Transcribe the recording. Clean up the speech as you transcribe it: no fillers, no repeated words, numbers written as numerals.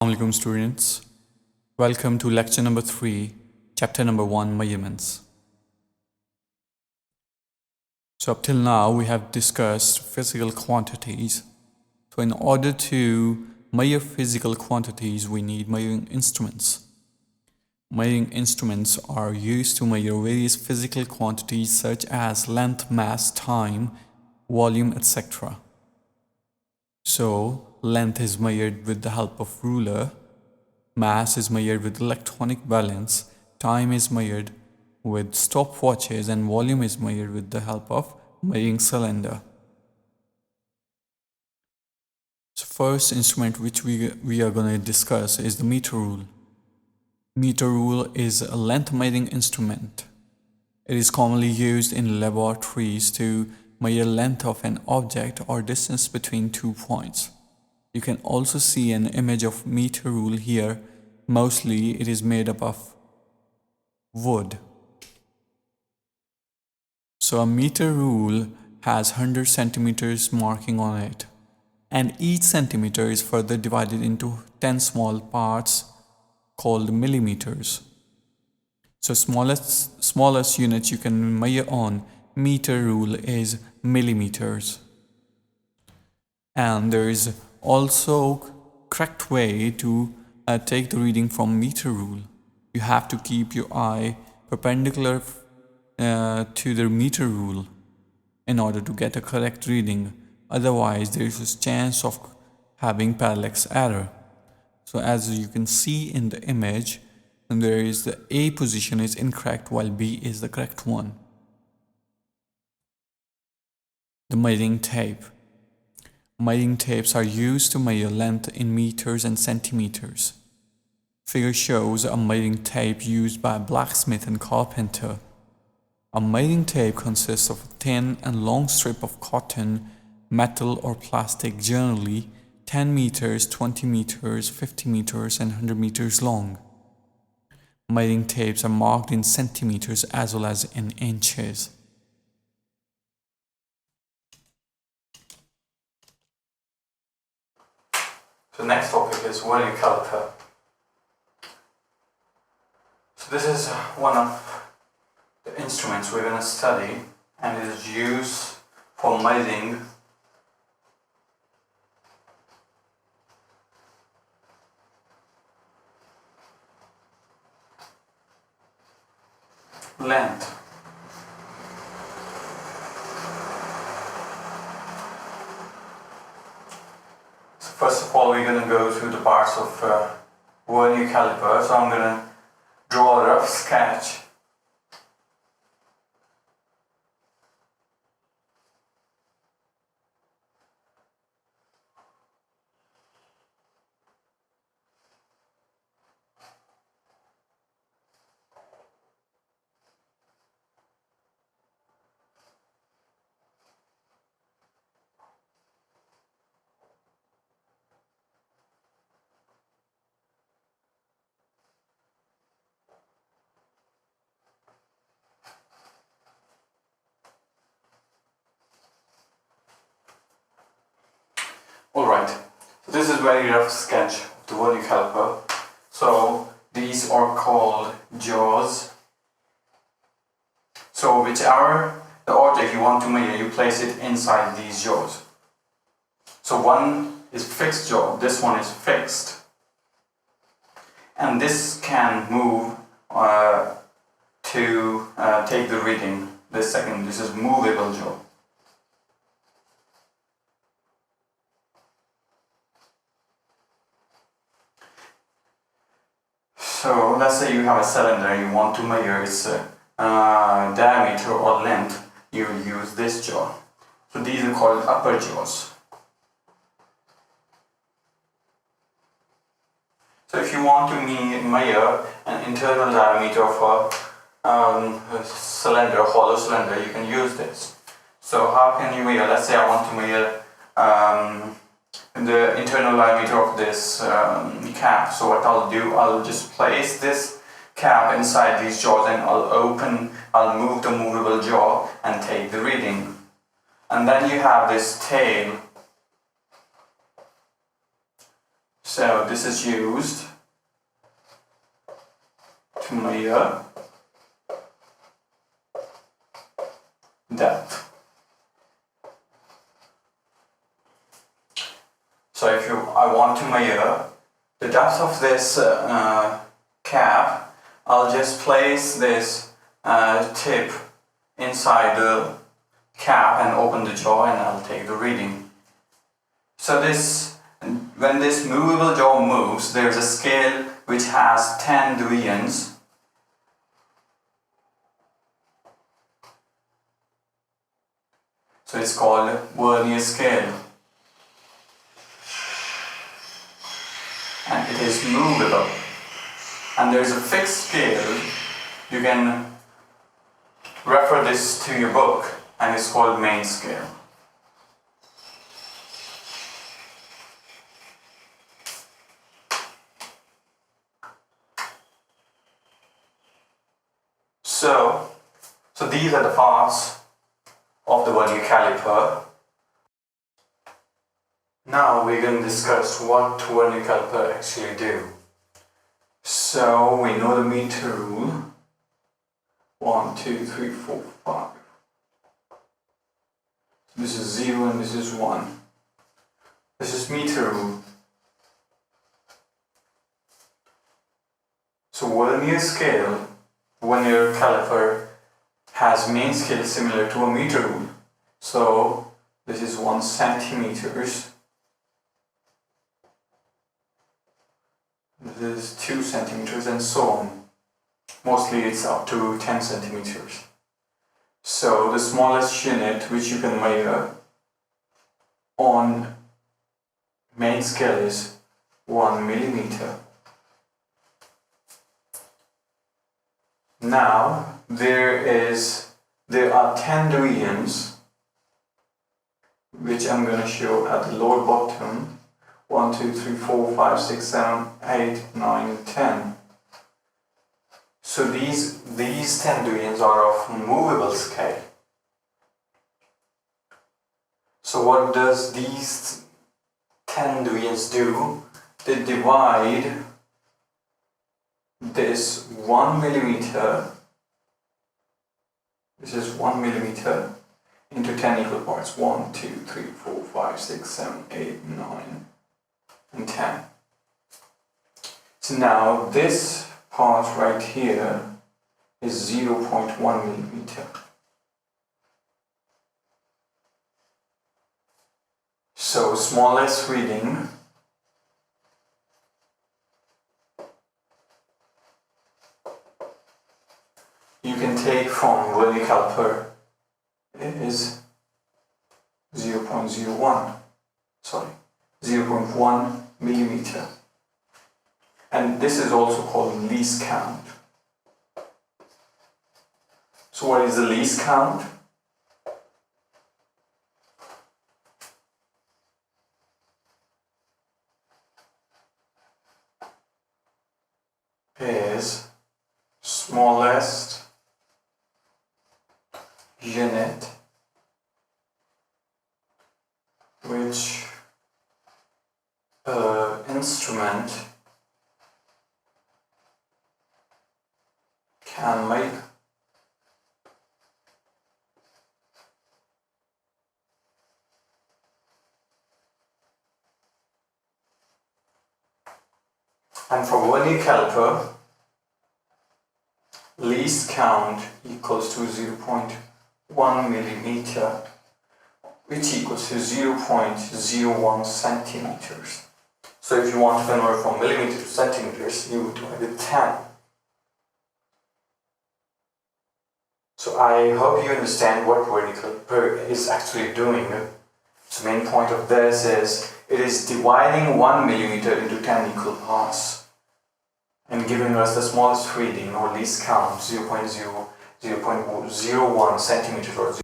Assalamualaikum students. Welcome to lecture number 3, chapter number 1, measurements. So up till now we have discussed physical quantities. So in order to measure physical quantities we need measuring instruments. Measuring instruments are used to measure various physical quantities such as length, mass, time, volume, etc. So length is measured with the help of ruler, mass is measured with electronic balance, time is measured with stopwatches, and volume is measured with the help of measuring cylinder. So first instrument which we are going to discuss is the meter rule. Meter rule is a length measuring instrument. It is commonly used in laboratories to measure length of an object or distance between 2 points. You can also see an image of meter rule here. Mostly it is made up of wood. So a meter rule has 100 centimeters marking on it, and each centimeter is further divided into 10 small parts called millimeters. So smallest unit you can measure on meter rule is millimeters. And there is also correct way to take the reading from meter rule. You have to keep your eye perpendicular to the meter rule in order to get a correct reading. Otherwise there is a chance of having parallax error. So as you can see in the image, there is the A position is incorrect while B is the correct one. The measuring tape. Measuring tapes are used to measure length in meters and centimeters. Figure shows a measuring tape used by a blacksmith and carpenter. A measuring tape consists of a thin and long strip of cotton, metal or plastic, generally 10 meters, 20 meters, 50 meters and 100 meters long. Measuring tapes are marked in centimeters as well as in inches. So next topic is vernier caliper. So this is one of the instruments we're going to study, and it is used for measuring length. So first of all we're going to go through the parts of vernier caliper. So I'm going to draw a rough sketch. Alright, so this is very rough sketch of the vernier caliper. So these are called jaws. So whichever the object you want to measure, you place it inside these jaws. So one is fixed jaw, this one is fixed. And this can move to take the reading. This is movable jaw. So let's say you have a cylinder, you want to measure its diameter or length, you use this jaw. So these are called upper jaws. So if you want to measure an internal diameter of a cylinder, hollow cylinder, you can use this. So how can you measure? Let's say I want to measure the internal diameter of this cap. So what I'll do, I'll just place this cap inside these jaws and I'll move the movable jaw and take the reading. And then you have this tail. So this is used to measure depth. So if I want to measure the depth of this cap, I'll just place this tip inside the cap and open the jaw, and I'll take the reading. So when this movable jaw moves, there's a scale which has 10 divisions. So it's called vernier scale. And it is movable. And there's a fixed scale. You can refer this to your book, and it's called main scale. So these are the parts of the vernier caliper. Now we're going to discuss what vernier caliper actually do. So we know the meter rule. 1, 2, 3, 4, 5. This is 0 and this is 1. This is meter rule. So vernier scale, vernier caliper has main scale similar to a meter rule. So this is 1 centimeters. This is 2 centimeters and so on. Mostly it's up to 10 centimeters. So the smallest unit which you can measure on main scale is 1 millimeter. Now there are 10 divisions which I'm going to show at the lower bottom. 1, 2, 3, 4, 5, 6, 7, 8, 9, 10. So these 10 divisions are of movable scale. So what does these 10 divisions do? They divide this 1 millimeter, this is 1 millimeter, into 10 equal parts. 1, 2, 3, 4, 5, 6, 7, 8, 9, and 10. So now this part right here is 0.1 millimeter. So smallest reading you can take from vernier caliper is 0.1 millimeter. And this is also called least count. So what is the least count? Is smallest unit which instrument can make. And for vernier caliper, least count equals to 0.1 millimeter, which equals to 0.01 centimeters. So if you want to convert from millimeters to centimeters, you would divide it 10. So I hope you understand what vernier caliper is actually doing. So the main point of this is it is dividing 1 millimeter into 10 equal parts and giving us the smallest reading or least count 0.01 centimeters or